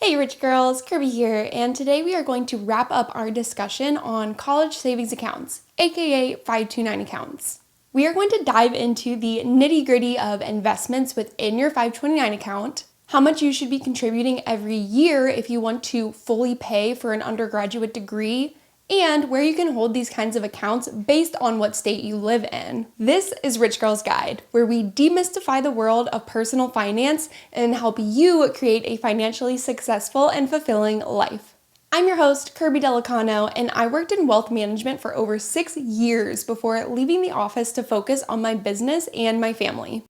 Hey Rich Girls, Kirby here, and today we are going to wrap up our discussion on college savings accounts, aka 529 accounts. We are going to dive into the nitty-gritty of investments within your 529 account, how much you should be contributing every year if you want to fully pay for an undergraduate degree, and where you can hold these kinds of accounts based on what state you live in. This is Rich Girl's Guide, where we demystify the world of personal finance and help you create a financially successful and fulfilling life. I'm your host, Kirby Delicano, and I worked in wealth management for over 6 years before leaving the office to focus on my business and my family.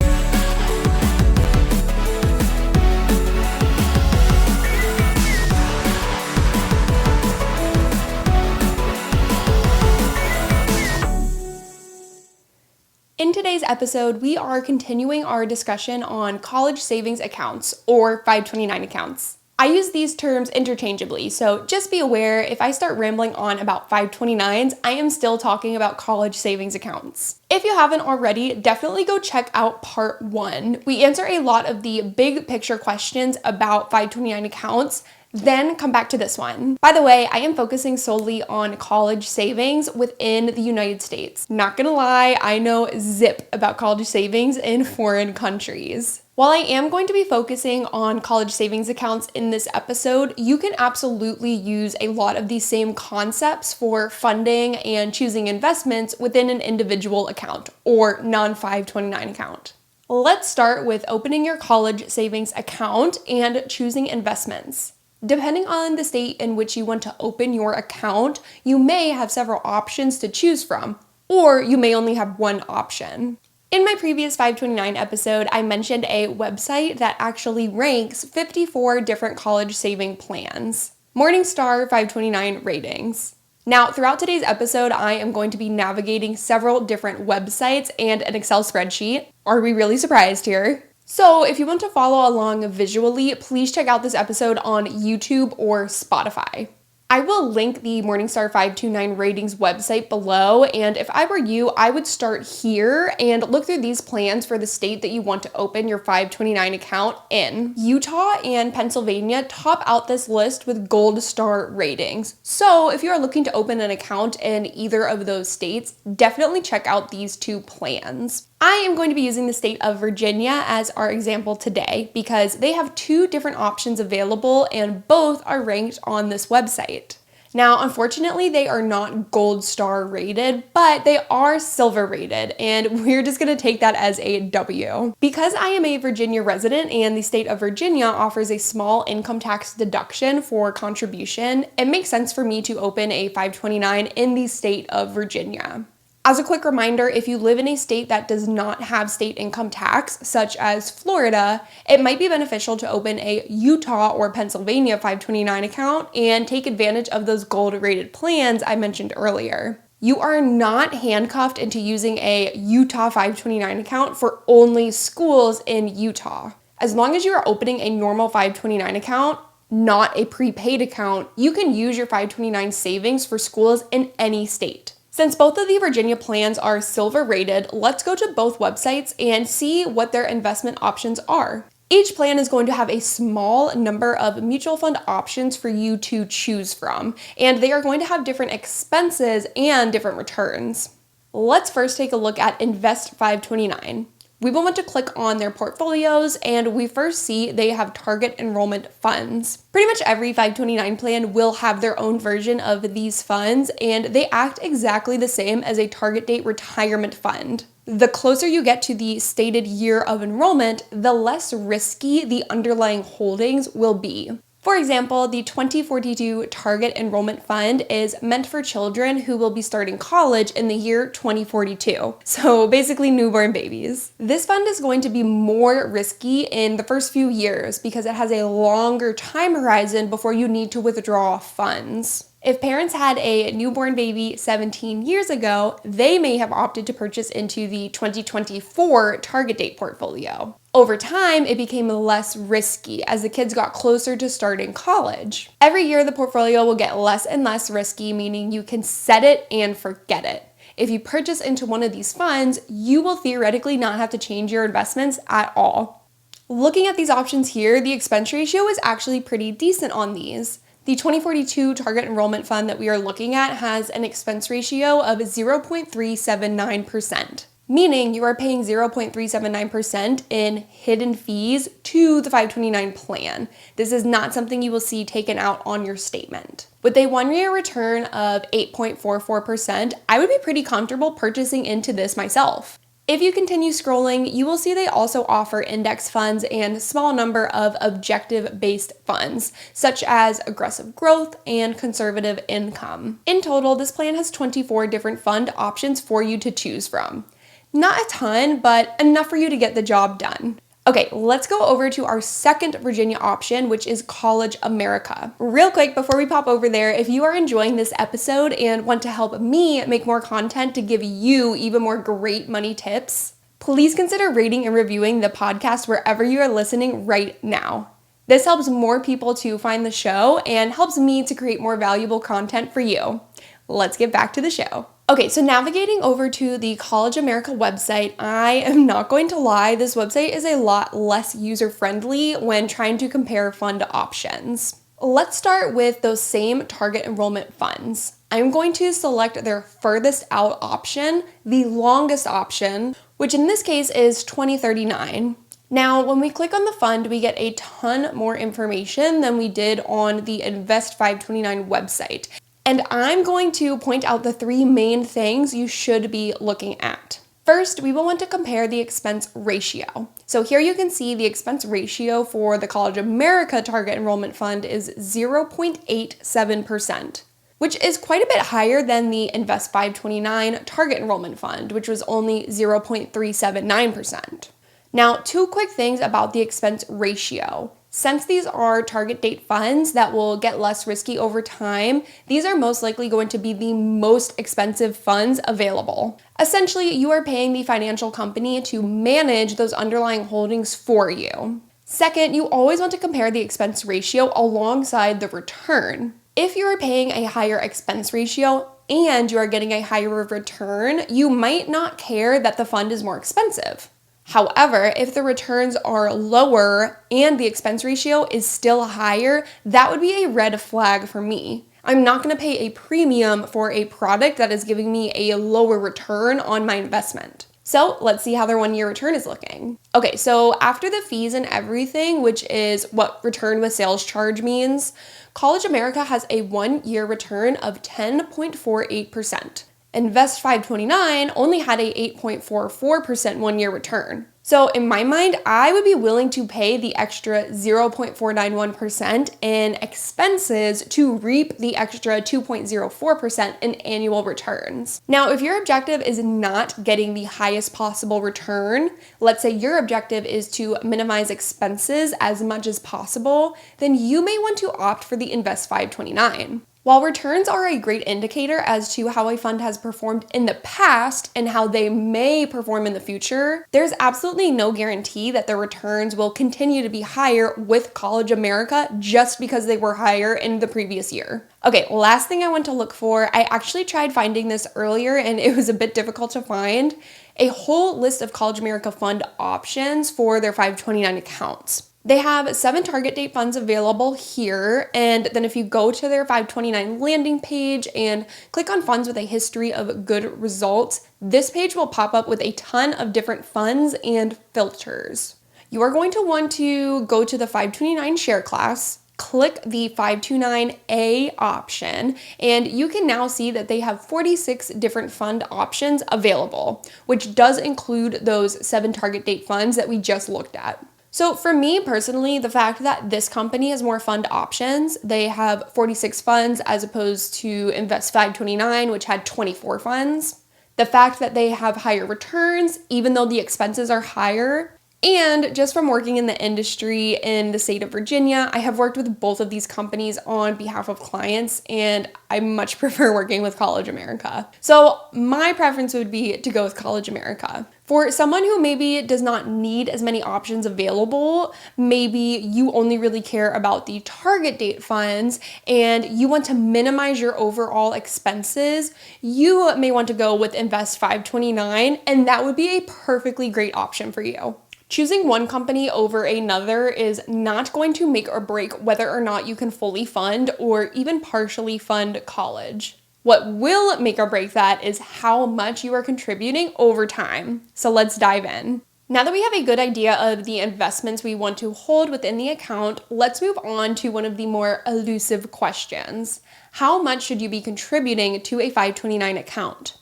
In today's episode, we are continuing our discussion on college savings accounts, or 529 accounts. I use these terms interchangeably, so just be aware if I start rambling on about 529s, I am still talking about college savings accounts. If you haven't already, definitely go check out part 1. We answer a lot of the big picture questions about 529 accounts, then come back to this one. By the way, I am focusing solely on college savings within the United States. Not gonna lie, I know zip about college savings in foreign countries. While I am going to be focusing on college savings accounts in this episode, you can absolutely use a lot of these same concepts for funding and choosing investments within an individual account or non-529 account. Let's start with opening your college savings account and choosing investments. Depending on the state in which you want to open your account, you may have several options to choose from, or you may only have one option. In my previous 529 episode, I mentioned a website that actually ranks 54 different college saving plans. Morningstar 529 ratings. Now, throughout today's episode, I am going to be navigating several different websites and an Excel spreadsheet. Are we really surprised here? So if you want to follow along visually, please check out this episode on YouTube or Spotify. I will link the Morningstar 529 ratings website below, and if I were you, I would start here and look through these plans for the state that you want to open your 529 account in. Utah and Pennsylvania top out this list with gold star ratings. So if you are looking to open an account in either of those states, definitely check out these two plans. I am going to be using the state of Virginia as our example today because they have 2 different options available and both are ranked on this website. Now, unfortunately, they are not gold star rated, but they are silver rated, and we're just going to take that as a W. Because I am a Virginia resident and the state of Virginia offers a small income tax deduction for contribution, it makes sense for me to open a 529 in the state of Virginia. As a quick reminder, if you live in a state that does not have state income tax, such as Florida, it might be beneficial to open a Utah or Pennsylvania 529 account and take advantage of those gold-rated plans I mentioned earlier. You are not handcuffed into using a Utah 529 account for only schools in Utah. As long as you are opening a normal 529 account, not a prepaid account, you can use your 529 savings for schools in any state. Since both of the Virginia plans are silver rated, let's go to both websites and see what their investment options are. Each plan is going to have a small number of mutual fund options for you to choose from, and they are going to have different expenses and different returns. Let's first take a look at Invest 529. We will want to click on their portfolios, and we first see they have target enrollment funds. Pretty much every 529 plan will have their own version of these funds, and they act exactly the same as a target date retirement fund. The closer you get to the stated year of enrollment, the less risky the underlying holdings will be. For example, the 2042 Target Enrollment Fund is meant for children who will be starting college in the year 2042, so basically newborn babies. This fund is going to be more risky in the first few years because it has a longer time horizon before you need to withdraw funds. If parents had a newborn baby 17 years ago, they may have opted to purchase into the 2024 target date portfolio. Over time, it became less risky as the kids got closer to starting college. Every year, the portfolio will get less and less risky, meaning you can set it and forget it. If you purchase into one of these funds, you will theoretically not have to change your investments at all. Looking at these options here, the expense ratio is actually pretty decent on these. The 2042 target enrollment fund that we are looking at has an expense ratio of 0.379%, meaning you are paying 0.379% in hidden fees to the 529 plan. This is not something you will see taken out on your statement. With a 1-year return of 8.44%, I would be pretty comfortable purchasing into this myself. If you continue scrolling, you will see they also offer index funds and a small number of objective-based funds, such as aggressive growth and conservative income. In total, this plan has 24 different fund options for you to choose from. Not a ton, but enough for you to get the job done. Okay, let's go over to our second Virginia option, which is College America. Real quick, before we pop over there, if you are enjoying this episode and want to help me make more content to give you even more great money tips, please consider rating and reviewing the podcast wherever you are listening right now. This helps more people to find the show and helps me to create more valuable content for you. Let's get back to the show. Okay, so navigating over to the College America website, I am not going to lie, this website is a lot less user-friendly when trying to compare fund options. Let's start with those same target enrollment funds. I'm going to select their furthest out option, the longest option, which in this case is 2039. Now, when we click on the fund, we get a ton more information than we did on the Invest 529 website. And I'm going to point out the 3 main things you should be looking at. First, we will want to compare the expense ratio. So here you can see the expense ratio for the College America Target Enrollment Fund is 0.87%, which is quite a bit higher than the Invest 529 Target Enrollment Fund, which was only 0.379%. Now, 2 quick things about the expense ratio. Since these are target date funds that will get less risky over time, these are most likely going to be the most expensive funds available. Essentially, you are paying the financial company to manage those underlying holdings for you. Second, you always want to compare the expense ratio alongside the return. If you are paying a higher expense ratio and you are getting a higher return, you might not care that the fund is more expensive. However, if the returns are lower and the expense ratio is still higher, that would be a red flag for me. I'm not going to pay a premium for a product that is giving me a lower return on my investment. So let's see how their 1-year return is looking. Okay, so after the fees and everything, which is what return with sales charge means, College America has a 1-year return of 10.48%. Invest 529 only had a 8.44% 1-year return. So in my mind, I would be willing to pay the extra 0.491% in expenses to reap the extra 2.04% in annual returns. Now, if your objective is not getting the highest possible return, let's say your objective is to minimize expenses as much as possible, then you may want to opt for the Invest 529. While returns are a great indicator as to how a fund has performed in the past and how they may perform in the future, there's absolutely no guarantee that the returns will continue to be higher with College America just because they were higher in the previous year. Okay, last thing I want to look for, I actually tried finding this earlier and it was a bit difficult to find, a whole list of College America fund options for their 529 accounts. They have 7 target date funds available here, and then if you go to their 529 landing page and click on funds with a history of good results, this page will pop up with a ton of different funds and filters. You are going to want to go to the 529 share class, click the 529A option, and you can now see that they have 46 different fund options available, which does include those 7 target date funds that we just looked at. So for me personally, the fact that this company has more fund options, they have 46 funds as opposed to Invest 529, which had 24 funds. The fact that they have higher returns, even though the expenses are higher. And just from working in the industry in the state of Virginia, I have worked with both of these companies on behalf of clients, and I much prefer working with College America. So my preference would be to go with College America. For someone who maybe does not need as many options available, maybe you only really care about the target date funds and you want to minimize your overall expenses, you may want to go with Invest 529, and that would be a perfectly great option for you. Choosing one company over another is not going to make or break whether or not you can fully fund or even partially fund college. What will make or break that is how much you are contributing over time. So let's dive in. Now that we have a good idea of the investments we want to hold within the account, let's move on to one of the more elusive questions. How much should you be contributing to a 529 account?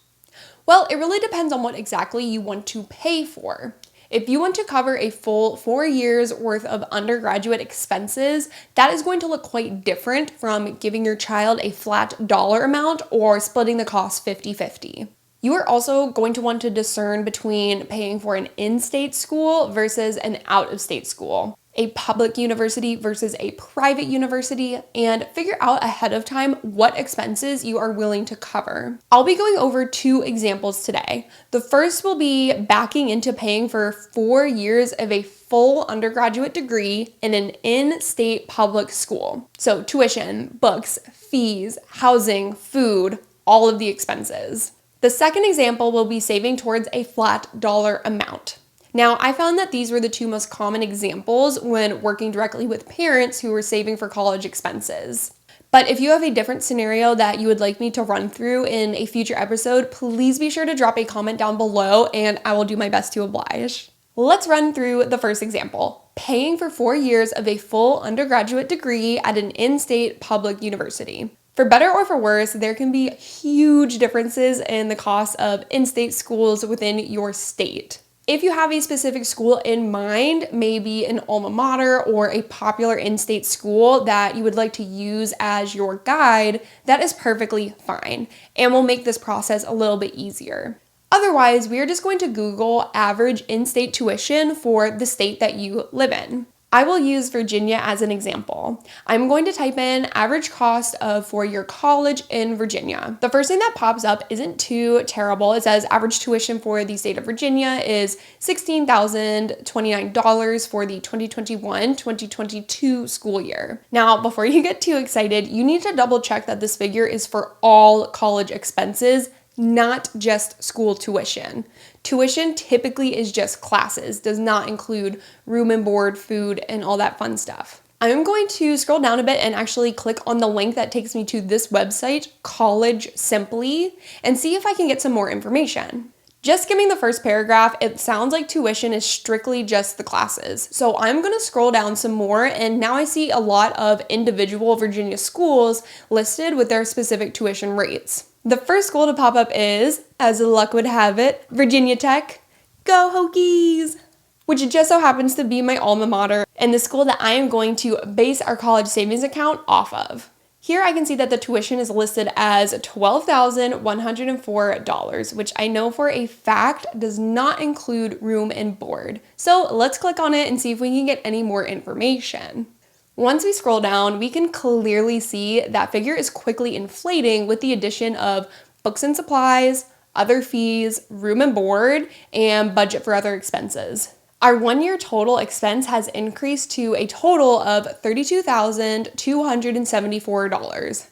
Well, it really depends on what exactly you want to pay for. If you want to cover a full 4 years worth of undergraduate expenses, that is going to look quite different from giving your child a flat dollar amount or splitting the cost 50-50. You are also going to want to discern between paying for an in-state school versus an out-of-state school, a public university versus a private university, and figure out ahead of time what expenses you are willing to cover. I'll be going over 2 examples today. The first will be backing into paying for 4 years of a full undergraduate degree in an in-state public school. So tuition, books, fees, housing, food, all of the expenses. The second example will be saving towards a flat dollar amount. Now, I found that these were the 2 most common examples when working directly with parents who were saving for college expenses. But if you have a different scenario that you would like me to run through in a future episode, please be sure to drop a comment down below and I will do my best to oblige. Let's run through the first example, paying for 4 years of a full undergraduate degree at an in-state public university. For better or for worse, there can be huge differences in the cost of in-state schools within your state. If you have a specific school in mind, maybe an alma mater or a popular in-state school that you would like to use as your guide, that is perfectly fine and will make this process a little bit easier. Otherwise, we are just going to Google average in-state tuition for the state that you live in. I will use Virginia as an example. I'm going to type in average cost of 4-year college in Virginia. The first thing that pops up isn't too terrible. It says average tuition for the state of Virginia is $16,029 for the 2021-2022 school year. Now, before you get too excited, you need to double check that this figure is for all college expenses, not just school tuition. Tuition typically is just classes, does not include room and board, food, and all that fun stuff. I'm going to scroll down a bit and actually click on the link that takes me to this website, College Simply, and see if I can get some more information. Just skimming the first paragraph, it sounds like tuition is strictly just the classes. So I'm going to scroll down some more, and now I see a lot of individual Virginia schools listed with their specific tuition rates. The first school to pop up is, as luck would have it, Virginia Tech. Go Hokies! Which just so happens to be my alma mater and the school that I am going to base our college savings account off of. Here I can see that the tuition is listed as $12,104, which I know for a fact does not include room and board. So let's click on it and see if we can get any more information. Once we scroll down, we can clearly see that figure is quickly inflating with the addition of books and supplies, other fees, room and board, and budget for other expenses. Our 1-year total expense has increased to a total of $32,274.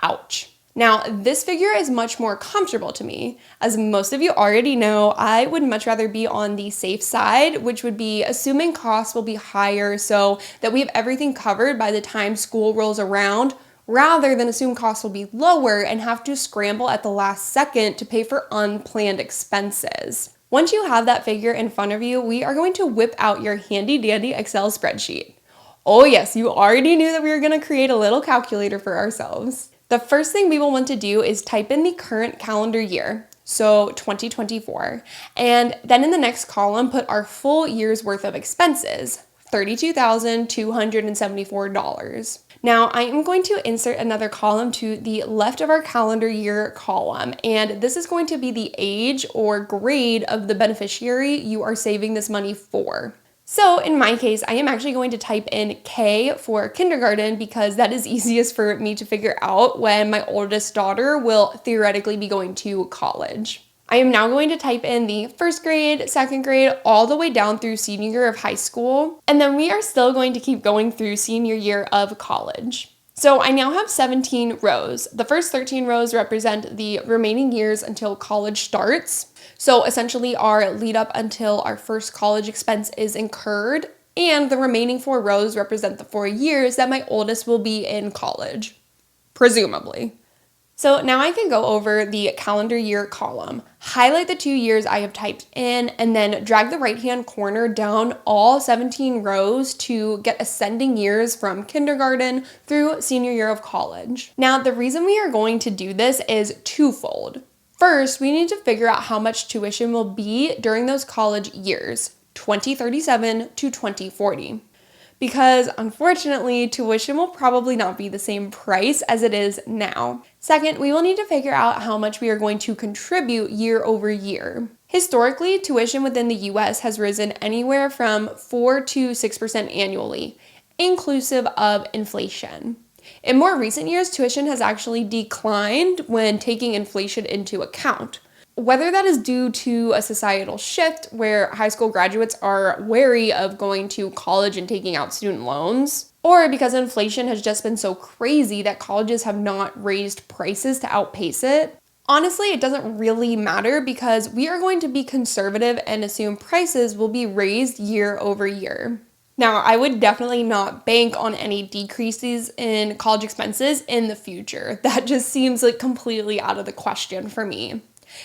Ouch. Now, this figure is much more comfortable to me. As most of you already know, I would much rather be on the safe side, which would be assuming costs will be higher so that we have everything covered by the time school rolls around, rather than assume costs will be lower and have to scramble at the last second to pay for unplanned expenses. Once you have that figure in front of you, we are going to whip out your handy dandy Excel spreadsheet. Oh yes, you already knew that we were going to create a little calculator for ourselves. The first thing we will want to do is type in the current calendar year, so 2024, and then in the next column put our full year's worth of expenses, $32,274. Now I am going to insert another column to the left of our calendar year column, and this is going to be the age or grade of the beneficiary you are saving this money for. So in my case, I am actually going to type in K for kindergarten because that is easiest for me to figure out when my oldest daughter will theoretically be going to college. I am now going to type in the first grade, second grade, all the way down through senior year of high school, and then we are still going to keep going through senior year of college. So I now have 17 rows. The first 13 rows represent the remaining years until college starts. So essentially our lead up until our first college expense is incurred, and the remaining 4 rows represent the 4 years that my oldest will be in college, presumably. So now I can go over the calendar year column, highlight the 2 years I have typed in, and then drag the right-hand corner down all 17 rows to get ascending years from kindergarten through senior year of college. Now, the reason we are going to do this is twofold. First, we need to figure out how much tuition will be during those college years, 2037 to 2040. Because unfortunately, tuition will probably not be the same price as it is now. Second, we will need to figure out how much we are going to contribute year over year. Historically, tuition within the US has risen anywhere from 4 to 6% annually, inclusive of inflation. In more recent years, tuition has actually declined when taking inflation into account. Whether that is due to a societal shift where high school graduates are wary of going to college and taking out student loans, or because inflation has just been so crazy that colleges have not raised prices to outpace it, honestly, it doesn't really matter because we are going to be conservative and assume prices will be raised year over year. Now, I would definitely not bank on any decreases in college expenses in the future. That just seems like completely out of the question for me.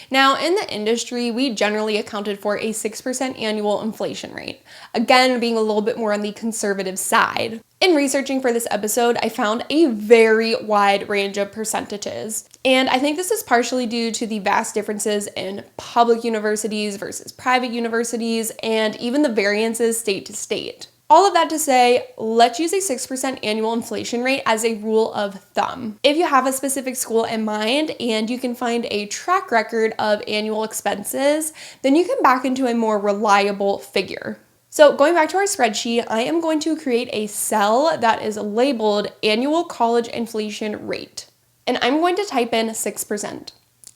Now, in the industry, we generally accounted for a 6% annual inflation rate, again, being a little bit more on the conservative side. In researching for this episode, I found a very wide range of percentages, and I think this is partially due to the vast differences in public universities versus private universities, and even the variances state to state. All of that to say, let's use a 6% annual inflation rate as a rule of thumb. If you have a specific school in mind and you can find a track record of annual expenses, then you can back into a more reliable figure. So going back to our spreadsheet, I am going to create a cell that is labeled annual college inflation rate. And I'm going to type in 6%.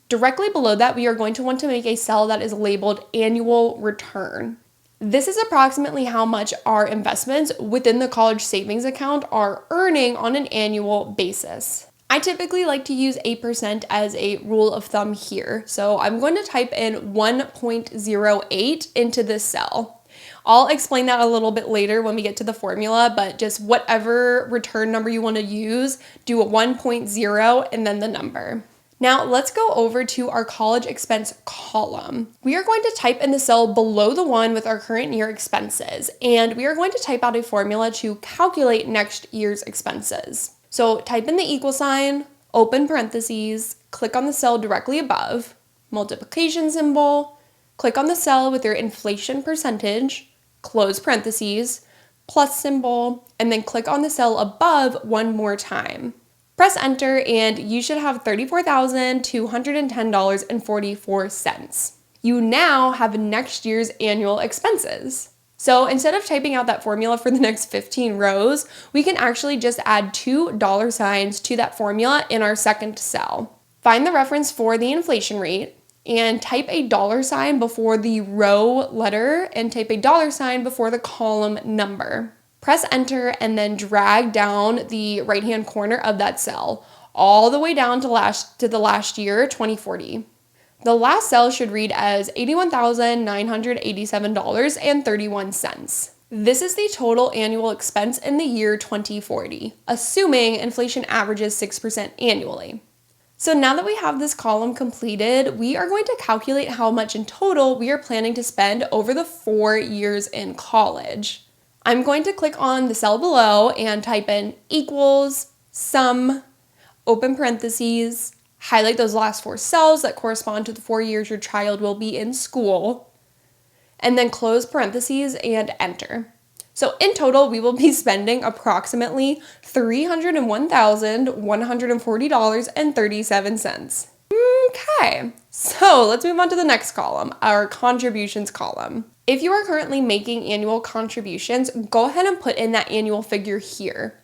Directly below that, we are going to want to make a cell that is labeled annual return. This is approximately how much our investments within the college savings account are earning on an annual basis. I typically like to use 8% as a rule of thumb here, so I'm going to type in 1.08 into this cell. I'll explain that a little bit later when we get to the formula, but just whatever return number you want to use, do a 1.0 and then the number. Now let's go over to our college expense column. We are going to type in the cell below the one with our current year expenses, and we are going to type out a formula to calculate next year's expenses. So type in the equal sign, open parentheses, click on the cell directly above, multiplication symbol, click on the cell with your inflation percentage, close parentheses, plus symbol, and then click on the cell above one more time. Press enter and you should have $34,210.44. You now have next year's annual expenses. So instead of typing out that formula for the next 15 rows, we can actually just add $2 signs to that formula in our second cell. Find the reference for the inflation rate and type a dollar sign before the row letter and type a dollar sign before the column number. Press enter and then drag down the right-hand corner of that cell all the way down to the last year, 2040. The last cell should read as $81,987.31. This is the total annual expense in the year 2040, assuming inflation averages 6% annually. So now that we have this column completed, we are going to calculate how much in total we are planning to spend over the 4 years in college. I'm going to click on the cell below and type in equals, sum, open parentheses, highlight those last 4 cells that correspond to the 4 years your child will be in school, and then close parentheses and enter. So in total, we will be spending approximately $301,140.37. Okay, so let's move on to the next column, our contributions column. If you are currently making annual contributions, go ahead and put in that annual figure here.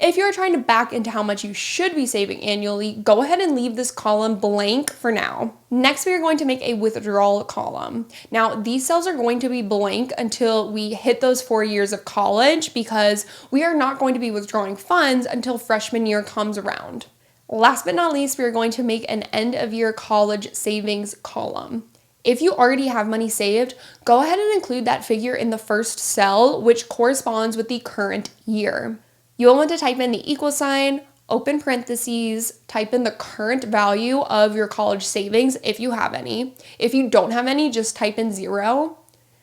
If you're trying to back into how much you should be saving annually, go ahead and leave this column blank for now. Next, we are going to make a withdrawal column. Now, these cells are going to be blank until we hit those 4 years of college because we are not going to be withdrawing funds until freshman year comes around. Last but not least, we are going to make an end of year college savings column. If you already have money saved, go ahead and include that figure in the first cell, which corresponds with the current year. You will want to type in the equal sign, open parentheses, type in the current value of your college savings if you have any. If you don't have any, just type in 0.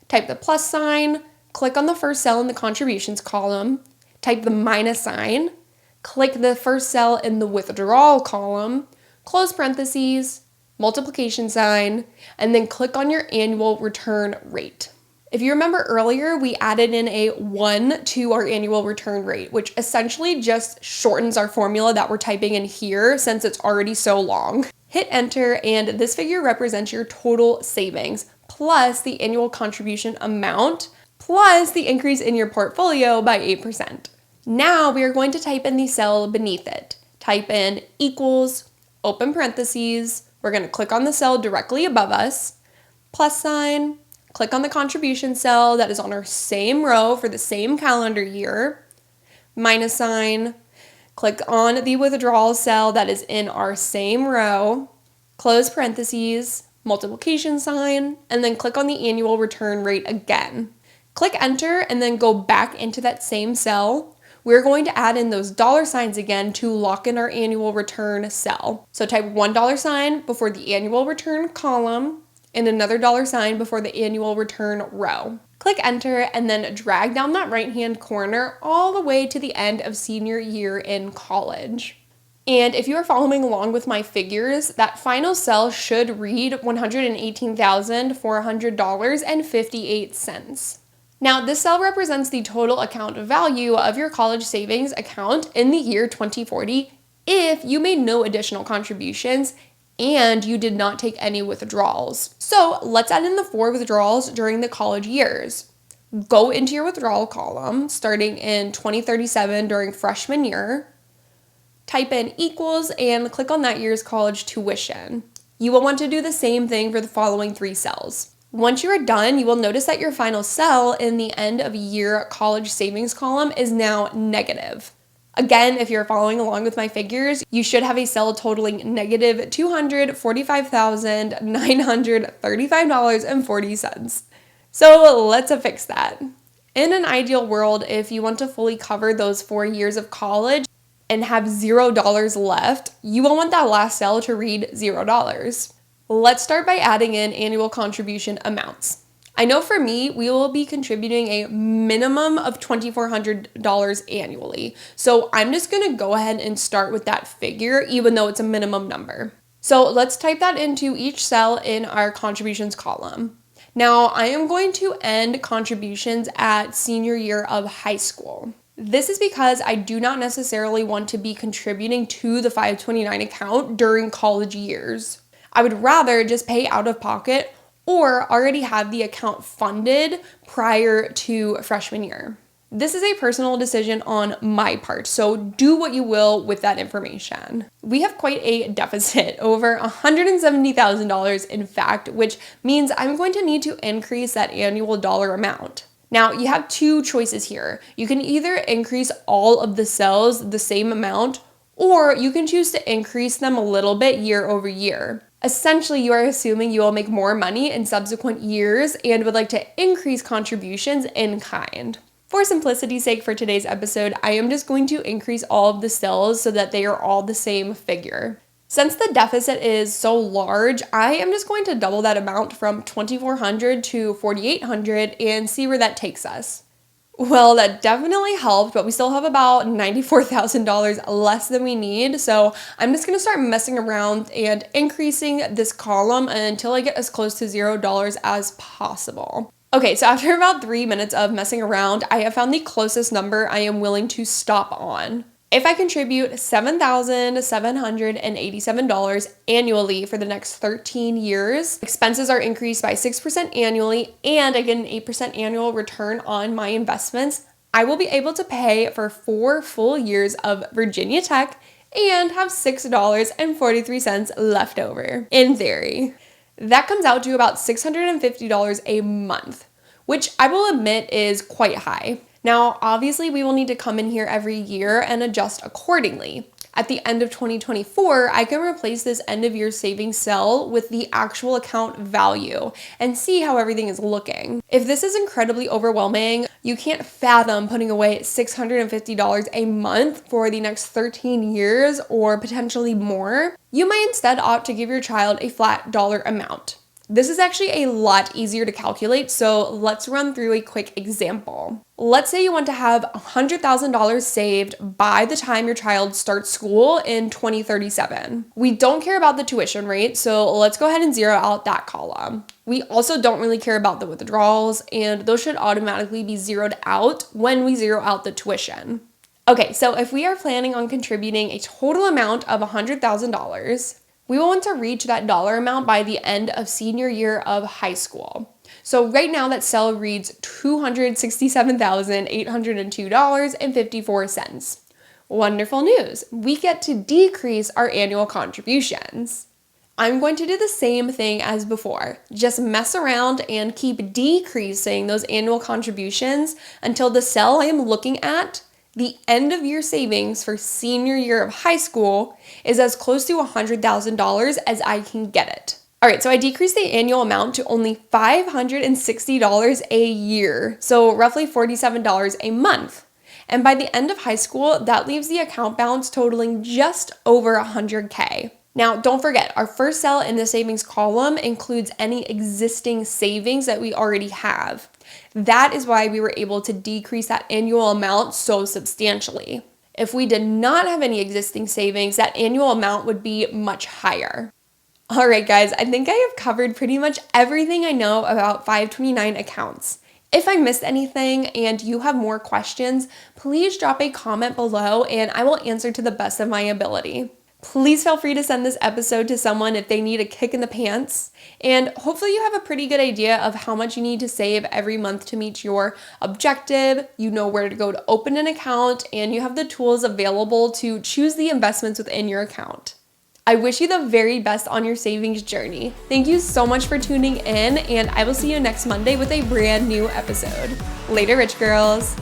Type the plus sign, click on the first cell in the contributions column, type the minus sign, click the first cell in the withdrawal column, close parentheses, multiplication sign, and then click on your annual return rate. If you remember earlier, we added in a 1 to our annual return rate, which essentially just shortens our formula that we're typing in here since it's already so long. Hit enter, and this figure represents your total savings, plus the annual contribution amount, plus the increase in your portfolio by 8%. Now we are going to type in the cell beneath it. Type in equals, open parentheses, we're going to click on the cell directly above us, plus sign, click on the contribution cell that is on our same row for the same calendar year, minus sign, click on the withdrawal cell that is in our same row, close parentheses, multiplication sign, and then click on the annual return rate again. Click enter and then go back into that same cell. We're going to add in those dollar signs again to lock in our annual return cell. So type $1 sign before the annual return column, and another dollar sign before the annual return row. Click enter and then drag down that right-hand corner all the way to the end of senior year in college. And if you are following along with my figures, that final cell should read $118,400.58. Now, this cell represents the total account value of your college savings account in the year 2040 if you made no additional contributions and you did not take any withdrawals. So let's add in the 4 withdrawals during the college years. Go into your withdrawal column starting in 2037 during freshman year. Type in equals and click on that year's college tuition. You will want to do the same thing for the following 3 cells. Once you are done, you will notice that your final cell in the end of year college savings column is now negative. Again, if you're following along with my figures, you should have a cell totaling negative $245,935.40. So let's fix that. In an ideal world, if you want to fully cover those 4 years of college and have $0 left, you will want that last cell to read $0. Let's start by adding in annual contribution amounts. I know for me, we will be contributing a minimum of $2,400 annually. So I'm just going to go ahead and start with that figure, even though it's a minimum number. So let's type that into each cell in our contributions column. Now I am going to end contributions at senior year of high school. This is because I do not necessarily want to be contributing to the 529 account during college years. I would rather just pay out of pocket or already have the account funded prior to freshman year. This is a personal decision on my part, so do what you will with that information. We have quite a deficit, over $170,000 in fact, which means I'm going to need to increase that annual dollar amount. Now, you have 2 choices here. You can either increase all of the cells the same amount, or you can choose to increase them a little bit year over year. Essentially, you are assuming you will make more money in subsequent years and would like to increase contributions in kind. For simplicity's sake for today's episode, I am just going to increase all of the cells so that they are all the same figure. Since the deficit is so large, I am just going to double that amount from $2,400 to $4,800 and see where that takes us. Well, that definitely helped, but we still have about $94,000 less than we need. So I'm just going to start messing around and increasing this column until I get as close to $0 as possible. Okay, so after about 3 minutes of messing around, I have found the closest number I am willing to stop on. If I contribute $7,787 annually for the next 13 years, expenses are increased by 6% annually, and I get an 8% annual return on my investments, I will be able to pay for 4 full years of Virginia Tech and have $6.43 left over, in theory. That comes out to about $650 a month, which I will admit is quite high. Now, obviously, we will need to come in here every year and adjust accordingly. At the end of 2024, I can replace this end of year savings cell with the actual account value and see how everything is looking. If this is incredibly overwhelming, you can't fathom putting away $650 a month for the next 13 years or potentially more, you might instead opt to give your child a flat dollar amount. This is actually a lot easier to calculate, so let's run through a quick example. Let's say you want to have $100,000 saved by the time your child starts school in 2037. We don't care about the tuition rate, so let's go ahead and zero out that column. We also don't really care about the withdrawals, and those should automatically be zeroed out when we zero out the tuition. Okay, so if we are planning on contributing a total amount of $100,000, we will want to reach that dollar amount by the end of senior year of high school. So right now that cell reads $267,802.54. Wonderful news. We get to decrease our annual contributions. I'm going to do the same thing as before. Just mess around and keep decreasing those annual contributions until the cell I am looking at, the end of year savings for senior year of high school, is as close to $100,000 as I can get it. All right, so I decreased the annual amount to only $560 a year, so roughly $47 a month. And by the end of high school, that leaves the account balance totaling just over $100K. Now, don't forget, our first cell in the savings column includes any existing savings that we already have. That is why we were able to decrease that annual amount so substantially. If we did not have any existing savings, that annual amount would be much higher. All right, guys, I think I have covered pretty much everything I know about 529 accounts. If I missed anything and you have more questions, please drop a comment below and I will answer to the best of my ability. Please feel free to send this episode to someone if they need a kick in the pants. And hopefully you have a pretty good idea of how much you need to save every month to meet your objective. You know where to go to open an account, and you have the tools available to choose the investments within your account. I wish you the very best on your savings journey. Thank you so much for tuning in, and I will see you next Monday with a brand new episode. Later, rich girls.